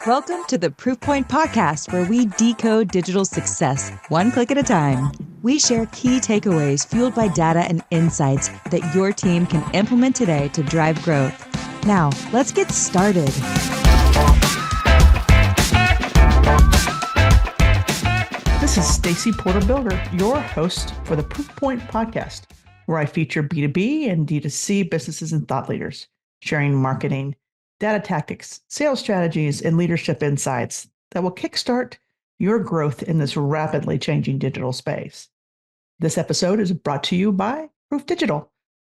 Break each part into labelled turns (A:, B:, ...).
A: Welcome to the Proof Point Podcast, where we decode digital success one click at a time. We share key takeaways fueled by data and insights that your team can implement today to drive growth. Now, let's get started.
B: This is Stacy Porter-Builder, your host for the Proof Point Podcast, where I feature B2B and D2C businesses and thought leaders, sharing marketing, data tactics, sales strategies, and leadership insights that will kickstart your growth in this rapidly changing digital space. This episode is brought to you by Proof Digital.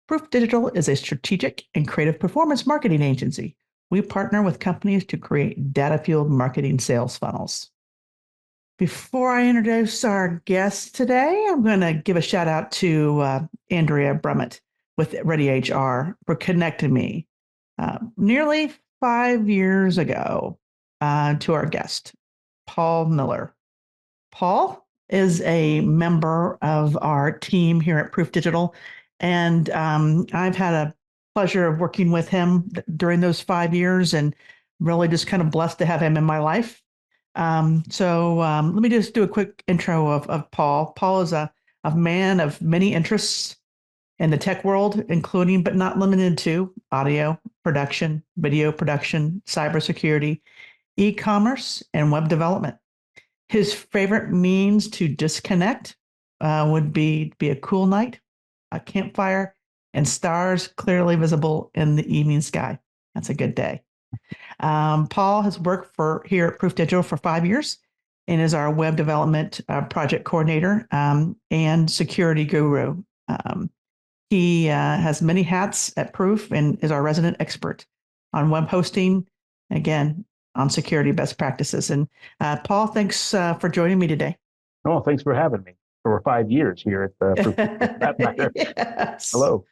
B: Proof Digital is a strategic and creative performance marketing agency. We partner with companies to create data-fueled marketing sales funnels. Before I introduce our guest today, I'm going to give a shout out to Andrea Brummett with Ready HR for connecting me nearly 5 years ago to our guest, Paul Miller. Paul is a member of our team here at Proof Digital, and I've had a pleasure of working with him during those 5 years and really just kind of blessed to have him in my life. Let me just do a quick intro of Paul. Paul is a man of many interests in the tech world, including but not limited to audio production, video production, cybersecurity, e-commerce, and web development. His favorite means to disconnect would be a cool night, a campfire, and stars clearly visible in the evening sky. That's a good day. Paul has worked here at Proof Digital for 5 years and is our web development project coordinator and security guru. He has many hats at Proof and is our resident expert on web hosting, again, on security best practices. And Paul, thanks for joining me today.
C: Oh, thanks for having me for 5 years here at the Proof. That matter.
B: Yes.
C: Hello.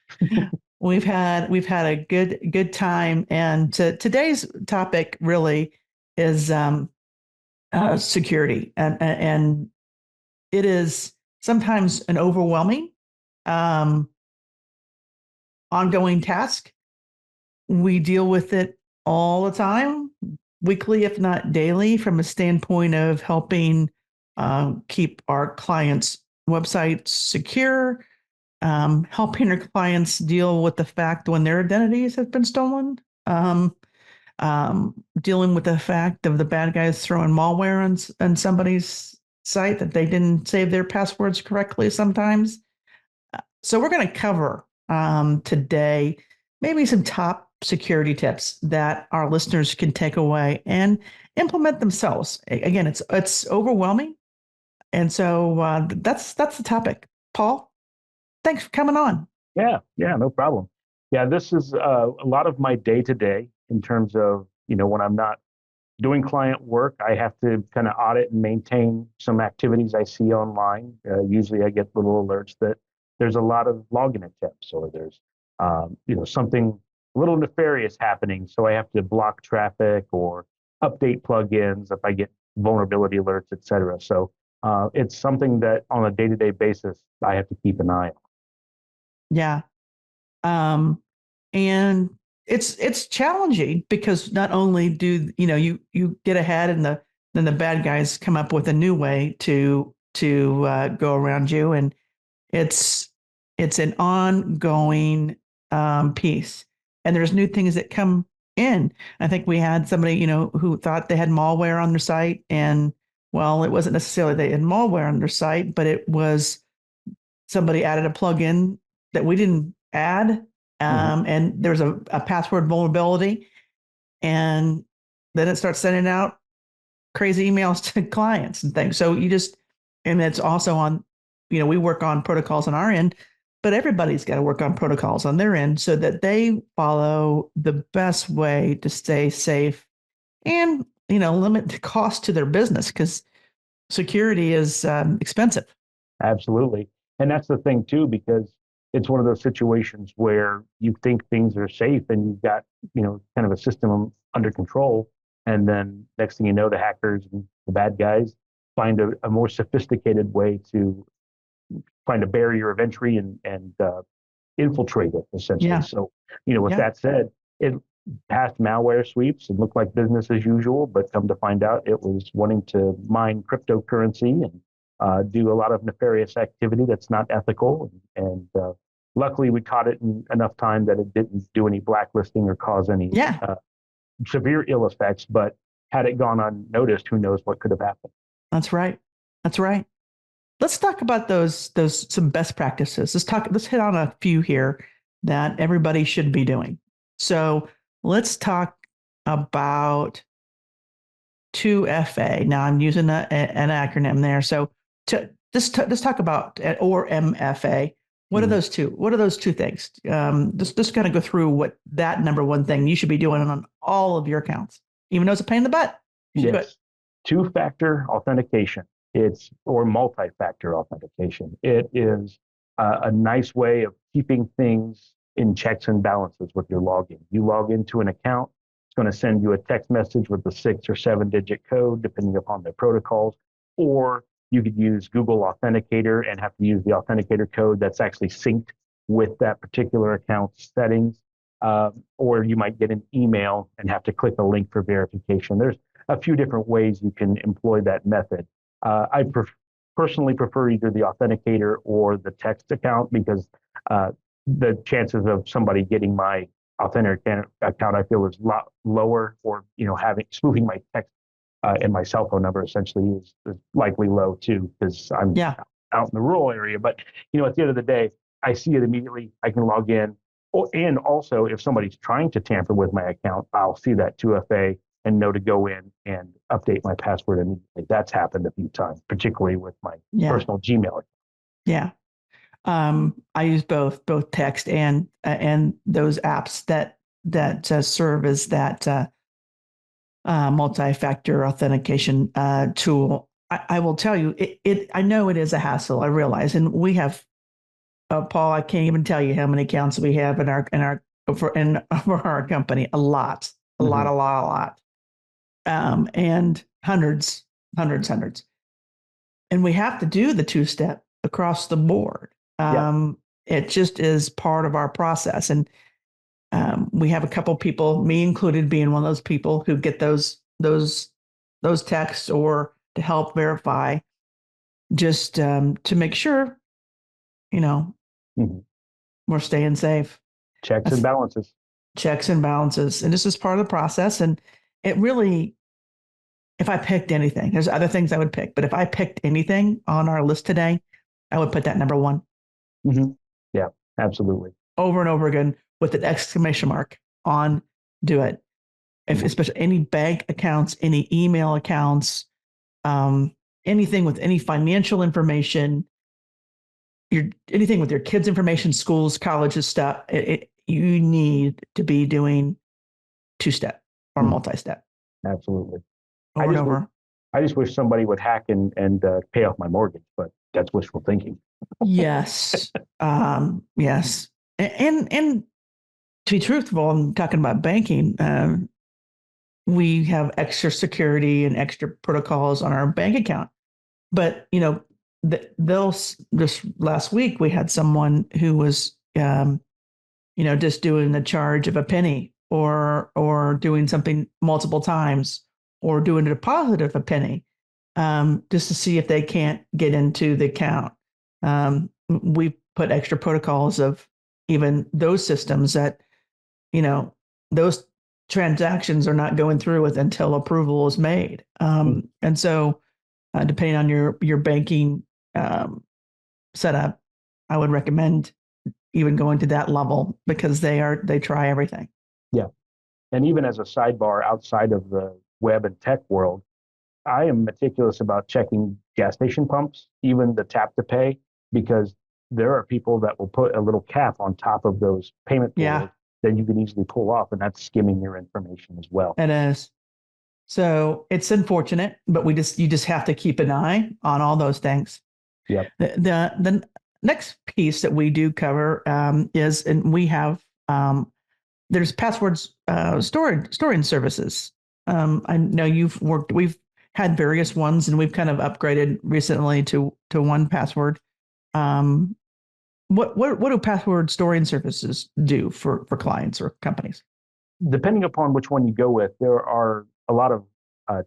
B: We've had a good time, and today's topic really is security, and it is sometimes an overwhelming ongoing task. We deal with it all the time, weekly, if not daily, from a standpoint of helping keep our clients' websites secure, helping our clients deal with the fact when their identities have been stolen, dealing with the fact of the bad guys throwing malware on somebody's site that they didn't save their passwords correctly sometimes. So we're going to cover today maybe some top security tips that our listeners can take away and implement themselves. Again, it's overwhelming, and so that's the topic. Paul, thanks for coming on.
C: Yeah, no problem. Yeah, this is a lot of my day-to-day in terms of, when I'm not doing client work, I have to kind of audit and maintain some activities I see online. Usually I get little alerts that there's a lot of login attempts or there's, something a little nefarious happening. So I have to block traffic or update plugins if I get vulnerability alerts, et cetera. So it's something that on a day-to-day basis, I have to keep an eye on.
B: Yeah. And it's challenging because not only do, you get ahead and then the bad guys come up with a new way to go around you. And it's an ongoing piece. And there's new things that come in. I think we had somebody, who thought they had malware on their site, and well, it wasn't necessarily they had malware on their site, but it was somebody added a plugin that we didn't add. And there's a password vulnerability, and then it starts sending out crazy emails to clients and things. So and it's also on, we work on protocols on our end, but everybody's got to work on protocols on their end so that they follow the best way to stay safe and, limit the cost to their business, because security is expensive.
C: Absolutely. And that's the thing too, because it's one of those situations where you think things are safe and you've got, kind of a system under control. And then next thing you know, the hackers and the bad guys find a more sophisticated way to find a barrier of entry and infiltrate it, essentially.
B: Yeah.
C: So, with that said, past malware sweeps and looked like business as usual, but come to find out it was wanting to mine cryptocurrency and do a lot of nefarious activity that's not ethical. And luckily, we caught it in enough time that it didn't do any blacklisting or cause any
B: Yeah,
C: severe ill effects. But had it gone unnoticed, who knows what could have happened?
B: that's right. That's right. Let's talk about those some best practices. Let's hit on a few here that everybody should be doing. So let's talk about 2FA. Now I'm using an acronym there. So let's talk about or MFA. What are
C: Mhm.
B: those two? What are those two things? Just kind of go through what that number one thing you should be doing on all of your accounts, even though it's a pain in the butt. You should do it.
C: Yes. Two-factor authentication. It's or multi-factor authentication. It is a nice way of keeping things in checks and balances with your login. You log into an account, it's going to send you a text message with a 6 or 7 digit code, depending upon the protocols. Or you could use Google Authenticator and have to use the authenticator code that's actually synced with that particular account's settings. Or you might get an email and have to click a link for verification. There's a few different ways you can employ that method. I personally prefer either the authenticator or the text account because the chances of somebody getting my authenticator account I feel is a lot lower, or having spoofing my text and my cell phone number essentially is likely low too because I'm
B: Yeah.
C: out in the rural area. But at the end of the day, I see it immediately. I can log in. Oh, and also, if somebody's trying to tamper with my account, I'll see that 2FA and know to go in and update my password immediately. That's happened a few times, particularly with my
B: Yeah.
C: personal Gmail account.
B: Yeah. I use both text and those apps that serve as that multi-factor authentication tool. I will tell you, I know it is a hassle. I realize, and we have Paul. I can't even tell you how many accounts we have for our company. A lot, a lot,
C: Mm-hmm.
B: a lot, a lot, and hundreds. And we have to do the two-step across the board.
C: Yeah.
B: It just is part of our process. And we have a couple people, me included, being one of those people who get those texts or to help verify, just to make sure,
C: Mm-hmm.
B: we're staying safe.
C: Checks and
B: That's
C: balances.
B: checks and balances. And this is part of the process. And it really, if I picked anything, there's other things I would pick, but if I picked anything on our list today, I would put that number one.
C: Mm-hmm. Yeah, absolutely.
B: Over and over again with an exclamation mark on do it. If
C: Mm-hmm.
B: especially any bank accounts, any email accounts, anything with any financial information, anything with your kids' information, schools, colleges, stuff, you need to be doing two-step or
C: Mm-hmm.
B: multi-step
C: Absolutely.
B: over and over.
C: I just wish somebody would hack and pay off my mortgage, but that's wishful thinking.
B: Yes. Yes. And to be truthful, I'm talking about banking. We have extra security and extra protocols on our bank account. But, they'll just last week, we had someone who was, just doing the charge of a penny or doing something multiple times or doing a deposit of a penny, just to see if they can't get into the account. We put extra protocols of even those systems that, those transactions are not going through with until approval is made. And so, depending on your banking setup, I would recommend even going to that level because they try everything.
C: Yeah. And even as a sidebar outside of the web and tech world, I am meticulous about checking gas station pumps, even the tap to pay, because there are people that will put a little cap on top of those payment
B: Yeah,
C: portals that you can easily pull off, and that's skimming your information as well.
B: it is. So it's unfortunate, but you just have to keep an eye on all those things.
C: Yep.
B: The next piece that we do cover is, and we have there's passwords storing services. I know we've had various ones, and we've kind of upgraded recently to 1Password. What do password storing services do for clients or companies?
C: depending upon which one you go with, there are a lot of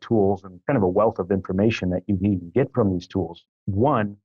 C: tools and kind of a wealth of information that you can even get from these tools. One,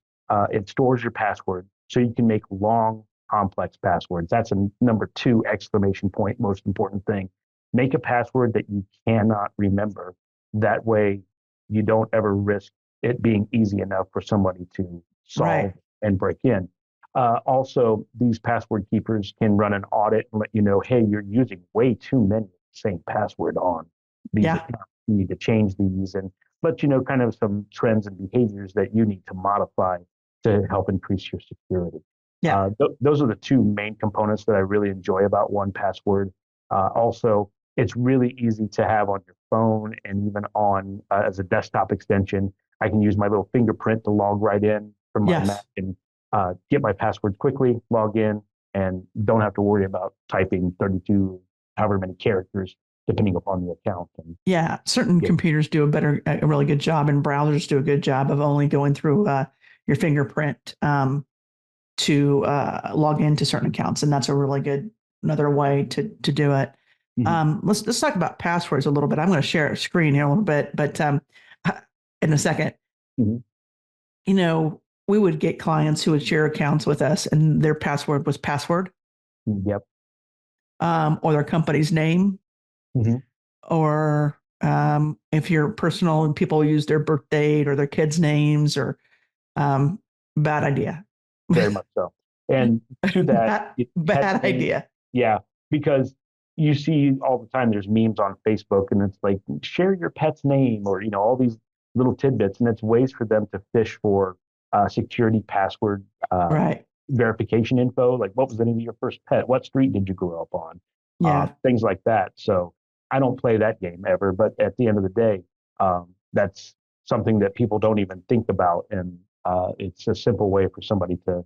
C: it stores your password so you can make long, complex passwords. That's a number two exclamation point, most important thing. Make a password that you cannot remember. That way, you don't ever risk it being easy enough for somebody to solve
B: Right.
C: and break in. Also, these password keepers can run an audit and let you know, hey, you're using way too many of the same password on these
B: Yeah.
C: accounts. You need to change these and let you know kind of some trends and behaviors that you need to modify to help increase your security.
B: Yeah.
C: Those are the two main components that I really enjoy about 1Password. Also, it's really easy to have on your phone and even on as a desktop extension. I can use my little fingerprint to log right in from my Mac
B: Yes.
C: and get my passwords quickly, log in, and don't have to worry about typing 32, however many characters, depending upon the account. And
B: Yeah. Certain
C: get,
B: computers do a really good job, and browsers do a good job of only going through your fingerprint to log into certain accounts, and that's a really good another way to do it.
C: Mhm.
B: Let's talk about passwords a little bit. I'm going to share a screen here a little bit, but in a second,
C: Mhm.
B: you know, we would get clients who would share accounts with us, and their password was password,
C: Yep.
B: or their company's name,
C: Mhm.
B: or if you're personal and people use their birth date or their kids' names, or um, bad idea.
C: Very much so. And to that, pet
B: Bad
C: name,
B: idea.
C: yeah, because you see all the time there's memes on Facebook and it's like share your pet's name or all these little tidbits and it's ways for them to fish for security password
B: Right.
C: verification info, like what was the name of your first pet? What street did you grow up on?
B: Yeah.
C: Things like that. So I don't play that game ever, but at the end of the day, that's something that people don't even think about. And it's a simple way for somebody to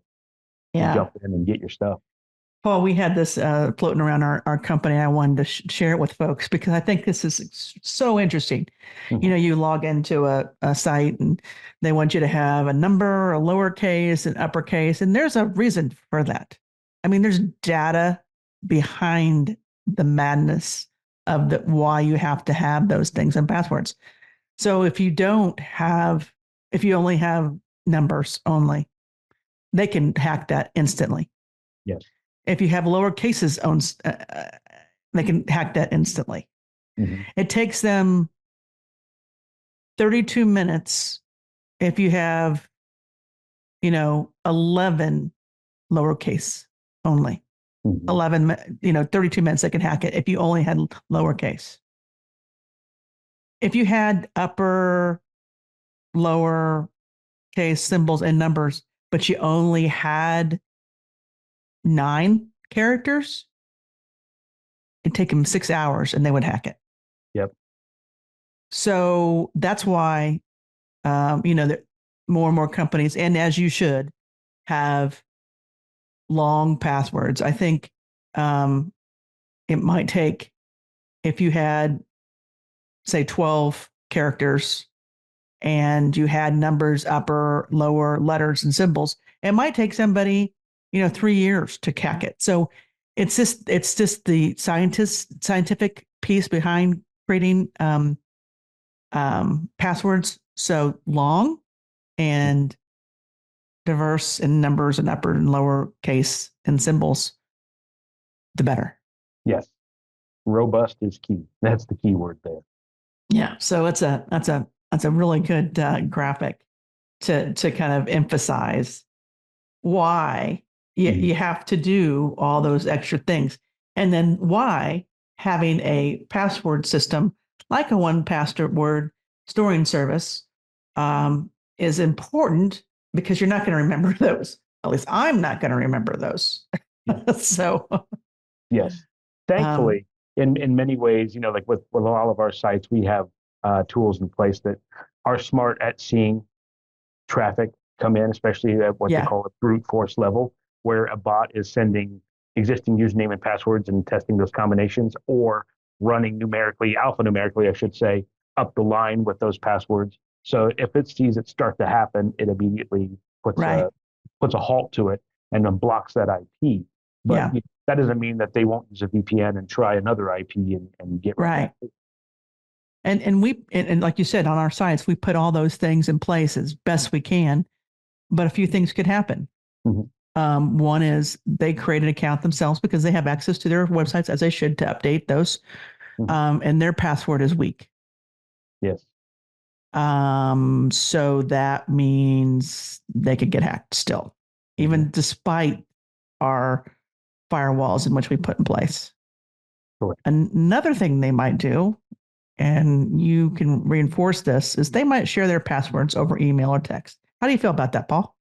B: Yeah.
C: jump in and get your stuff.
B: Paul, we had this floating around our company. I wanted to share it with folks because I think this is so interesting.
C: Mhm.
B: You log into a site and they want you to have a number, a lowercase, an uppercase, and there's a reason for that. I mean, there's data behind the madness of the why you have to have those things and passwords. So if you only have numbers only, they can hack that instantly.
C: Yes.
B: If you have lower cases owns, they can hack that instantly.
C: Mhm.
B: It takes them 32 minutes if you have, 11 lowercase only.
C: Mhm.
B: 11, 32 minutes they can hack it if you only had lowercase. If you had upper, lower case symbols and numbers, but you only had 9 characters, it'd take them 6 hours and they would hack it.
C: Yep.
B: So that's why that more and more companies, and as you should, have long passwords. I think it might take, if you had, say, 12 characters and you had numbers, upper, lower, letters, and symbols, it might take somebody, 3 years to crack it. So it's just the scientific piece behind creating passwords so long and diverse in numbers and upper and lower case and symbols, the better.
C: Yes. Robust is key. That's the key word there.
B: Yeah. So that's a really good graphic to kind of emphasize why
C: Mhm.
B: you have to do all those extra things, and then why having a password system like a 1Password storing service is important because you're not going to remember those. At least I'm not going to remember those. So,
C: Yes.
B: um,
C: Thankfully, in many ways, like with all of our sites, we have tools in place that are smart at seeing traffic come in, especially at what they
B: yeah,
C: call a brute force level, where a bot is sending existing username and passwords and testing those combinations, or running alphanumerically, I should say, up the line with those passwords. So if it sees it start to happen, it immediately puts
B: right,
C: a puts a halt to it and then blocks that IP. But
B: yeah,
C: that doesn't mean that they won't use a VPN and try another IP and get right back.
B: And like you said, on our sites, we put all those things in place as best we can, but a few things could happen. One is they create an account themselves because they have access to their websites, as they should, to update those. And their password is weak.
C: Yes.
B: So that means they could get hacked still, even despite our firewalls in which we put in place.
C: Correct.
B: Another thing they might do, and you can reinforce this, is they might share their passwords over email or text. How do you feel about that, Paul?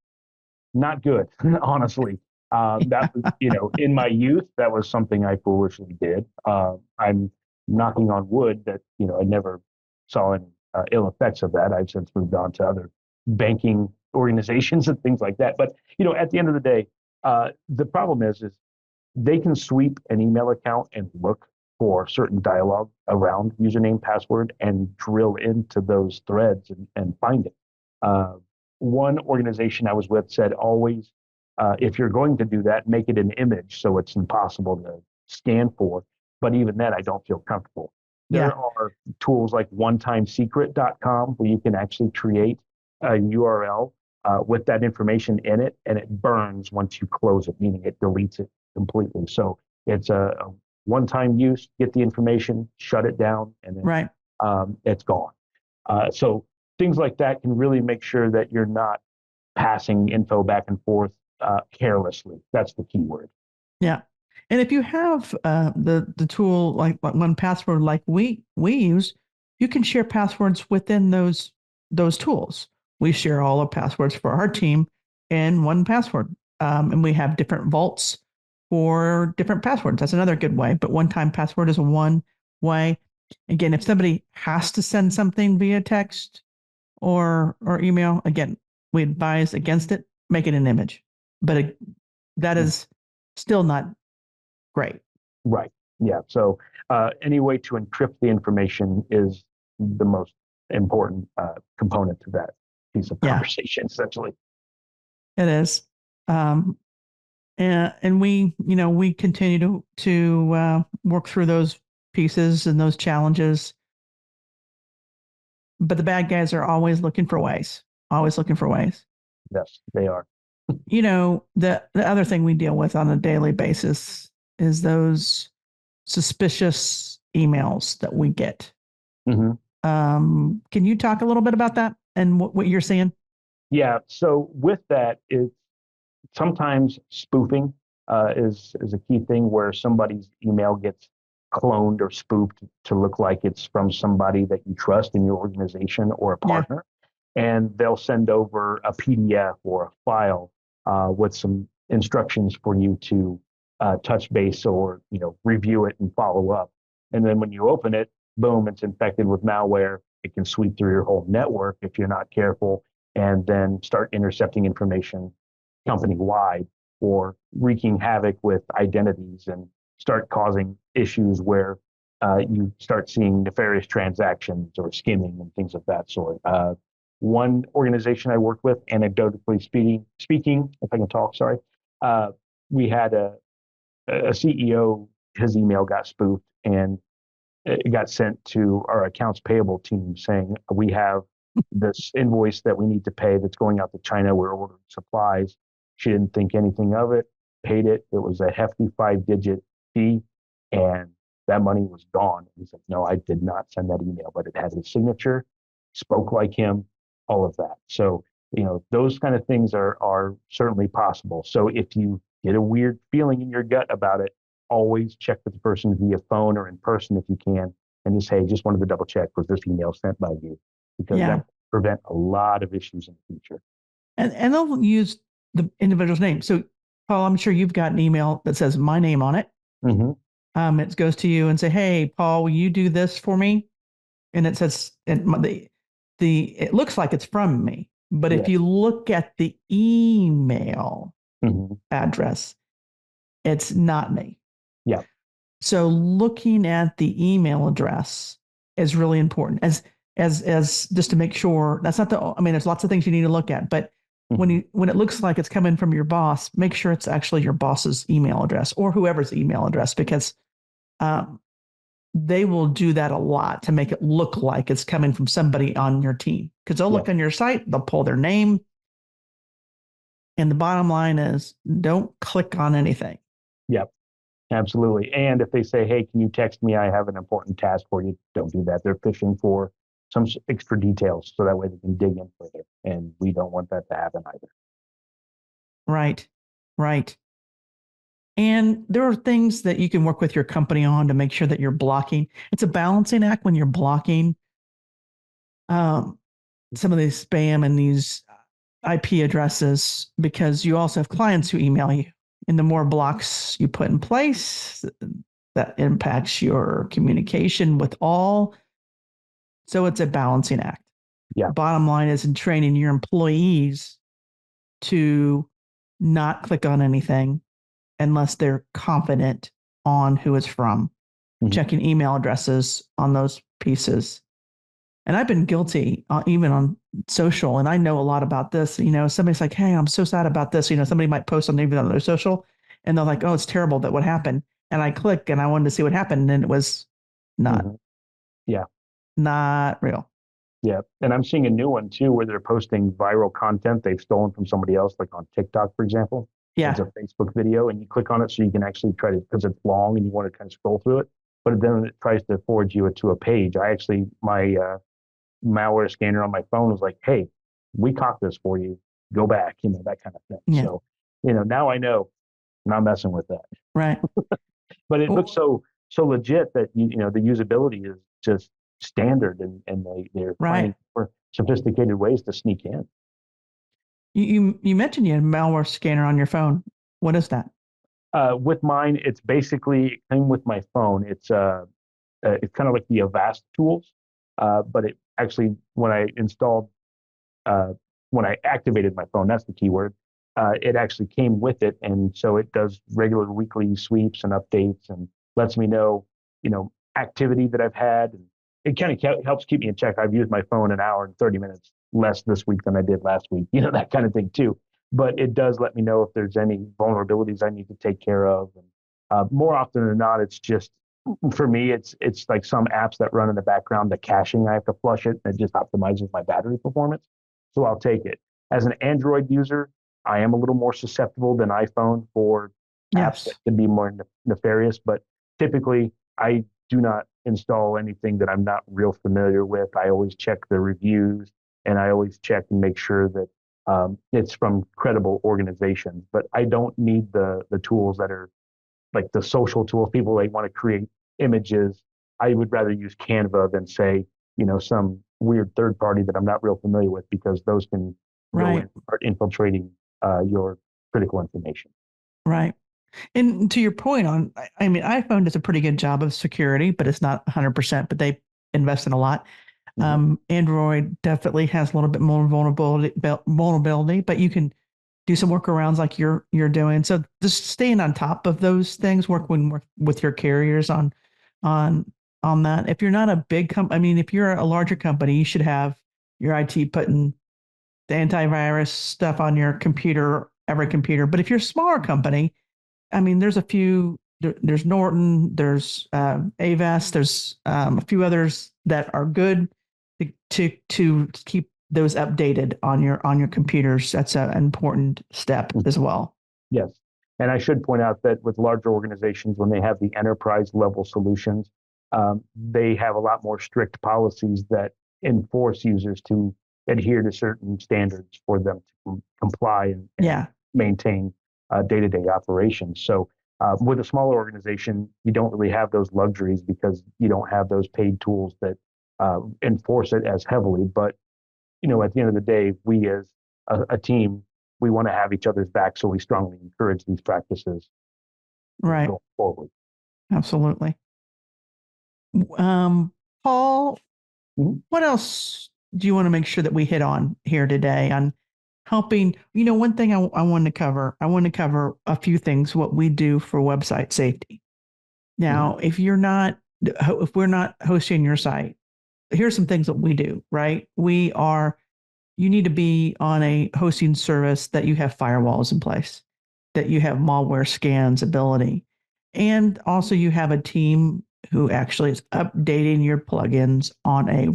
C: Not good, honestly. That was, in my youth, that was something I foolishly did. I'm knocking on wood that, I never saw any ill effects of that. I've since moved on to other banking organizations and things like that. But, at the end of the day, the problem is they can sweep an email account and look for certain dialogue around username, password, and drill into those threads and find it. One organization I was with said always, if you're going to do that, make it an image so it's impossible to scan for. But even then, I don't feel comfortable. There are tools like onetimesecret.com where you can actually create a URL with that information in it, and it burns once you close it, meaning it deletes it completely. So it's a one-time use, get the information, shut it down, and then it's gone. So things like that can really make sure that you're not passing info back and forth carelessly. That's the key word.
B: Yeah. And if you have the tool like 1Password, like we use, you can share passwords within those tools. We share all the passwords for our team in 1Password, and we have different vaults for different passwords. That's another good way. But one-time password is one way. Again, if somebody has to send something via text or email, again, we advise against it. Make it an image, but that is still not great.
C: Right. Yeah. So any way to encrypt the information is the most important component to that piece of conversation, essentially.
B: It is. And we continue to work through those pieces and those challenges. But the bad guys are always looking for ways.
C: Yes, they are.
B: The other thing we deal with on a daily basis is those suspicious emails that we get. Can you talk a little bit about that and what you're seeing?
C: Yeah. So with that, it's sometimes spoofing is a key thing where somebody's email gets cloned or spoofed to look like it's from somebody that you trust in your organization or a partner. And they'll send over a PDF or a file with some instructions for you to touch base or review it and follow up. And then when you open it, boom, it's infected with malware. It can sweep through your whole network if you're not careful, and then start intercepting information company-wide or wreaking havoc with identities and start causing issues where you start seeing nefarious transactions or skimming and things of that sort. One organization I worked with, anecdotally speaking, if I can talk, sorry, we had a CEO, his email got spoofed and it got sent to our accounts payable team saying, we have this invoice that we need to pay that's going out to China. We're ordering supplies. She didn't think anything of it, paid it. It was a hefty 5-digit fee, and that money was gone. He said, no, I did not send that email, but it had his signature, spoke like him, all of that. So, those kind of things are certainly possible. So if you get a weird feeling in your gut about it, always check with the person via phone or in person if you can, and just, hey, just wanted to double check, was this email sent by you? Because that will prevent a lot of issues in the future.
B: And they'll use the individual's name. So, Paul, I'm sure you've got an email that says my name on it. It goes to you and say, hey, Paul, will you do this for me? And it says, it looks like it's from me. But if you look at the email address, it's not me.
C: Yeah.
B: So looking at the email address is really important as just to make sure that's not there's lots of things you need to look at, but when it looks like it's coming from your boss, make sure it's actually your boss's email address or whoever's email address, because they will do that a lot to make it look like it's coming from somebody on your team. Because they'll look on your site, they'll pull their name, and the bottom line is don't click on anything.
C: Yep, absolutely. And if they say, "Hey, can you text me? I have an important task for you," don't do that. They're fishing for some extra details so that way they can dig in further, and we don't want that to happen either.
B: Right, right. And there are things that you can work with your company on to make sure that you're blocking. It's a balancing act when you're blocking some of these spam and these IP addresses, because you also have clients who email you. And the more blocks you put in place, that impacts your communication with all. So it's a balancing act.
C: Yeah.
B: Bottom line is in training your employees to not click on anything unless they're confident on who it's from, checking email addresses on those pieces. And I've been guilty even on social, and I know a lot about this. Somebody's like, "Hey, I'm so sad about this." Somebody might post something even on their social, and they're like, "Oh, it's terrible that what happened." And I click and I wanted to see what happened, and it was not, not real.
C: Yeah. And I'm seeing a new one too, where they're posting viral content they've stolen from somebody else, like on TikTok, for example.
B: Yeah.
C: It's a Facebook video, and you click on it so you can actually try to, because it's long and you want to kind of scroll through it, but then it tries to forward you to a page. My malware scanner on my phone was like, "Hey, we caught this for you. Go back," that kind of thing.
B: Yeah.
C: So, now I know I'm not messing with that.
B: Right.
C: But it looks so legit that the usability is just standard, and they're finding more sophisticated ways to sneak in.
B: You mentioned you had a malware scanner on your phone. What is that?
C: With mine, it's basically it came with my phone. It's kind of like the Avast tools, but it actually when I activated my phone, that's the keyword. It actually came with it, and so it does regular weekly sweeps and updates, and lets me know, activity that I've had, and it kind of helps keep me in check. I've used my phone an hour and 30 minutes less this week than I did last week, that kind of thing too. But it does let me know if there's any vulnerabilities I need to take care of. And more often than not, it's just for me, it's like some apps that run in the background, the caching, I have to flush it, and it just optimizes my battery performance. So I'll take it. As an Android user, I am a little more susceptible than iPhone for apps that could be more nefarious, but typically I do not install anything that I'm not real familiar with. I always check the reviews, and I always check and make sure that it's from credible organizations. But I don't need the tools that are like the social tools. People like want to create images. I would rather use Canva than say, some weird third party that I'm not real familiar with, because those can go and start infiltrating your critical information.
B: Right. And to your point on, iPhone does a pretty good job of security, but it's not 100%, but they invest in a lot. Android definitely has a little bit more vulnerability, but you can do some workarounds like you're doing. So just staying on top of those things, working with your carriers on that. If you're not a big company, if you're a larger company, you should have your IT putting the antivirus stuff on your computer, every computer. But if you're a smaller company, there's a few. There's Norton, there's Avast, there's a few others that are good to keep those updated on your computers. That's an important step as well.
C: Yes. And I should point out that with larger organizations, when they have the enterprise level solutions, they have a lot more strict policies that enforce users to adhere to certain standards for them to comply and maintain day-to-day operations. So with a smaller organization, you don't really have those luxuries because you don't have those paid tools that enforce it as heavily. But at the end of the day, we as a team, we want to have each other's back, so we strongly encourage these practices going forward.
B: Absolutely. Paul, what else do you want to make sure that we hit on here today on helping? One thing I want to cover a few things, what we do for website safety. Now, if we're not hosting your site, here's some things that we do, right? We are you need to be on a hosting service that you have firewalls in place, that you have malware scans ability, and also you have a team who actually is updating your plugins on a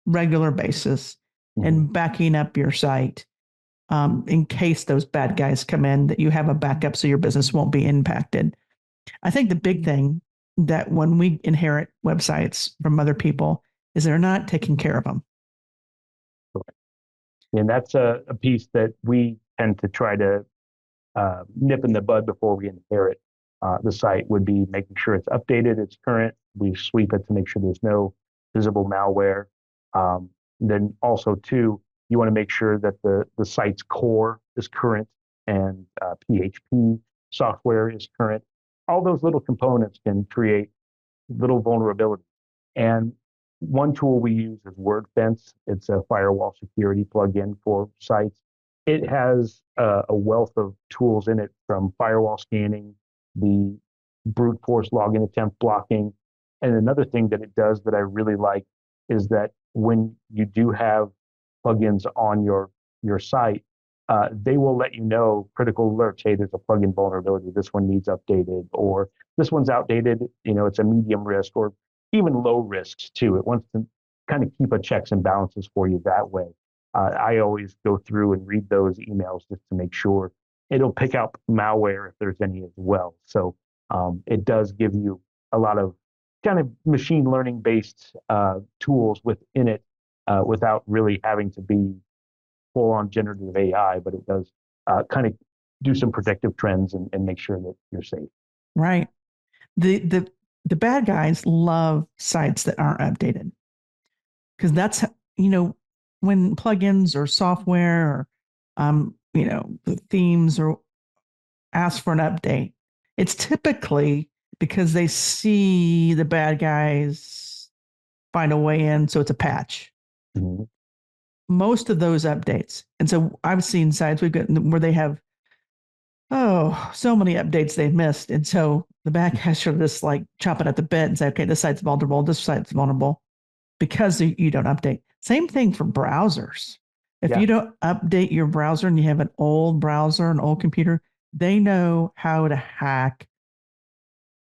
B: regular basis and backing up your site in case those bad guys come in, that you have a backup so your business won't be impacted. I think the big thing that when we inherit websites from other people is they're not taking care of them.
C: And that's a piece that we tend to try to nip in the bud before we inherit the site, would be making sure it's updated, it's current. We sweep it to make sure there's no visible malware. Then also too, you want to make sure that the site's core is current and PHP software is current. All those little components can create little vulnerability. And one tool we use is WordFence. It's a firewall security plugin for sites. It has a wealth of tools in it, from firewall scanning, the brute force login attempt blocking. And another thing that it does that I really like is that when you do have plugins on your site, they will let you know critical alerts. Hey, there's a plugin vulnerability. This one needs updated, or this one's outdated. It's a medium risk, or even low risks too. It wants to kind of keep a checks and balances for you that way. I always go through and read those emails just to make sure. It'll pick out malware if there's any as well. So it does give you a lot of kind of machine learning based tools within it without really having to be full on generative AI, but it does kind of do some predictive trends and make sure that you're safe.
B: Right. The bad guys love sites that aren't updated, because that's, when plugins or software or the themes or ask for an update, it's typically because they see the bad guys find a way in, so it's a patch.
C: Mm-hmm.
B: Most of those updates, and so I've seen sites we've got where they have so many updates they've missed, and so the bad guys are just like chopping at the bit and say, okay, this site's vulnerable, this site's vulnerable, because you don't update. Same thing for browsers. If you don't update your browser and you have an old browser, an old computer, they know how to hack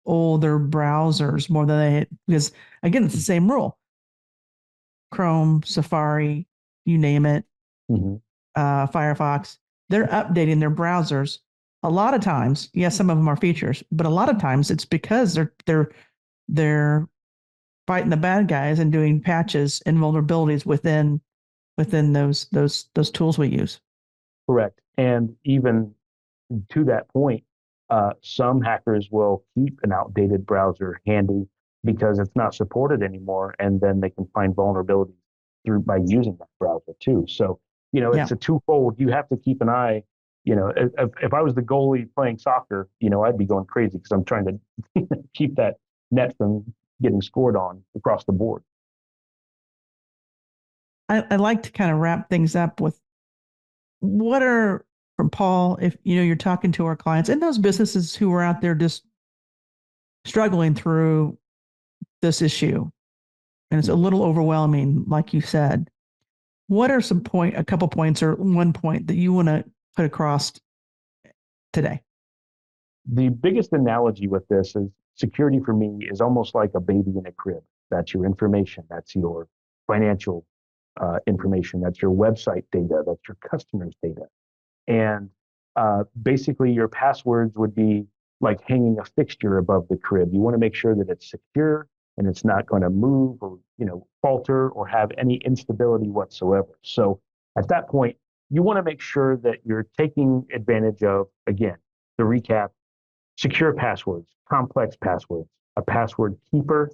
B: older browsers more than because again, it's the same rule. Chrome, Safari, you name it, Firefox, they're updating their browsers. A lot of times, yes, some of them are features, but a lot of times it's because they're fighting the bad guys and doing patches and vulnerabilities within those tools we use.
C: Correct. And even to that point, some hackers will keep an outdated browser handy because it's not supported anymore, and then they can find vulnerabilities by using that browser too. So it's a twofold. You have to keep an eye. If I was the goalie playing soccer, I'd be going crazy because I'm trying to keep that net from getting scored on across the board.
B: I like to kind of wrap things up with what are, from Paul, if you're talking to our clients and those businesses who are out there just struggling through this issue, and it's a little overwhelming, like you said. What are a couple points or one point that you want to put across today?
C: The biggest analogy with this is security for me is almost like a baby in a crib. That's your information. That's your financial information. That's your website data. That's your customers' data. And basically, your passwords would be like hanging a fixture above the crib. You want to make sure that it's secure and it's not going to move or falter or have any instability whatsoever. So at that point, you want to make sure that you're taking advantage of, again, the recap: secure passwords, complex passwords, a password keeper,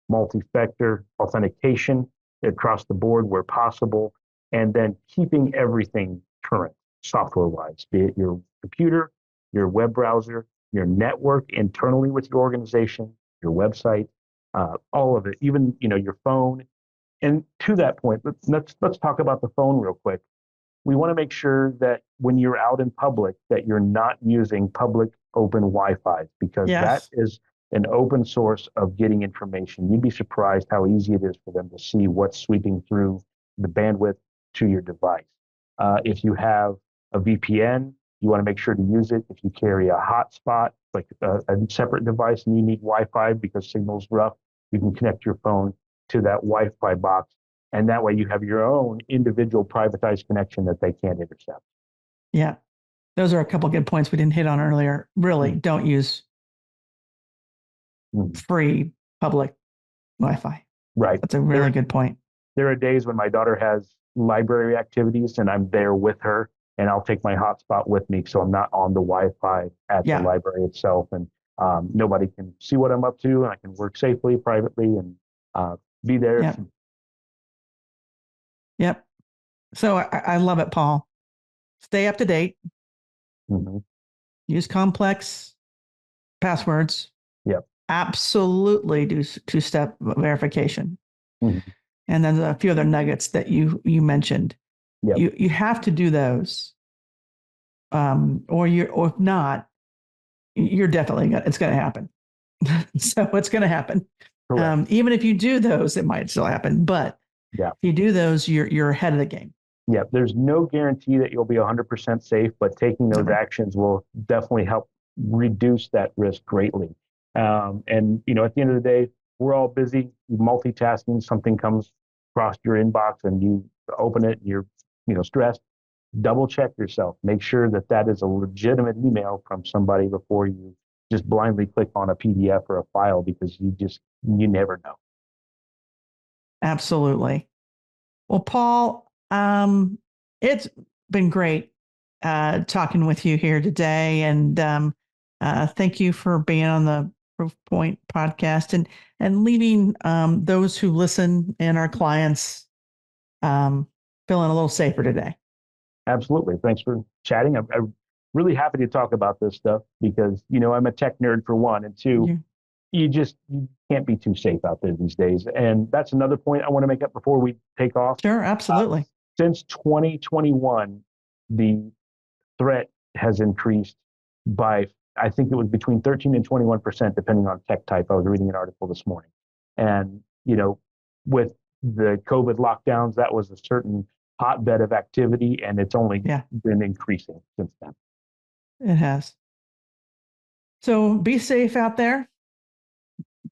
C: multi-factor authentication across the board where possible, and then keeping everything current software-wise, be it your computer, your web browser, your network internally with your organization, your website, all of it, even your phone. And to that point, let's talk about the phone real quick. We want to make sure that when you're out in public, that you're not using public open Wi-Fi, because that is an open source of getting information. You'd be surprised how easy it is for them to see what's sweeping through the bandwidth. to your device. If you have a VPN, you want to make sure to use it. If you carry a hotspot, like a separate device, and you need Wi-Fi because signal's rough, you can connect your phone to that Wi-Fi box. And that way you have your own individual privatized connection that they can't intercept.
B: Yeah. Those are a couple of good points we didn't hit on earlier. Really, don't use free public Wi-Fi.
C: Right.
B: That's a really good point.
C: There are days when my daughter has library activities and I'm there with her, and I'll take my hotspot with me so I'm not on the Wi-Fi at the library itself, and nobody can see what I'm up to, and I can work safely, privately, and be there.
B: Yep. So I love it, Paul. Stay up to date. Use complex passwords.
C: Yep.
B: Absolutely do two-step verification. And then a few other nuggets that you mentioned. Yep. You have to do those. Or if not, you're definitely it's going to happen. So it's going to happen. Even if you do those, it might still happen. But if you do those, you're ahead of the game.
C: Yeah, there's no guarantee that you'll be 100% safe, but taking those actions will definitely help reduce that risk greatly. And at the end of the day, we're all busy multitasking. Something comes across your inbox and you open it and you're stressed. Double check yourself. Make sure that is a legitimate email from somebody before you just blindly click on a PDF or a file, because you never know.
B: Absolutely. Well, Paul, it's been great talking with you here today, and thank you for being on the Proofpoint podcast and leaving those who listen and our clients feeling a little safer today.
C: Absolutely. Thanks for chatting. I'm really happy to talk about this stuff because, I'm a tech nerd for one, and two, you can't be too safe out there these days. And that's another point I want to make up before we take off.
B: Sure, absolutely.
C: Since 2021, the threat has increased by, I think it was between 13 and 21%, depending on tech type. I was reading an article this morning. And, with the COVID lockdowns, that was a certain hotbed of activity, and it's only been increasing since then.
B: It has. So be safe out there.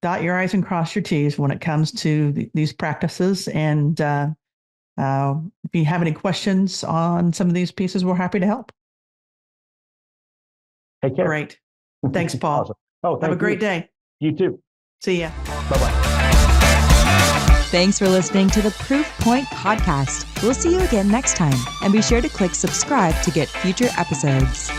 B: Dot your I's and cross your T's when it comes to these practices. And if you have any questions on some of these pieces, we're happy to help.
C: Take care.
B: Great. Thanks, Paul.
C: Awesome. Oh,
B: have a great day.
C: You too.
B: See ya.
C: Bye-bye.
A: Thanks for listening to the Proofpoint podcast. We'll see you again next time. And be sure to click subscribe to get future episodes.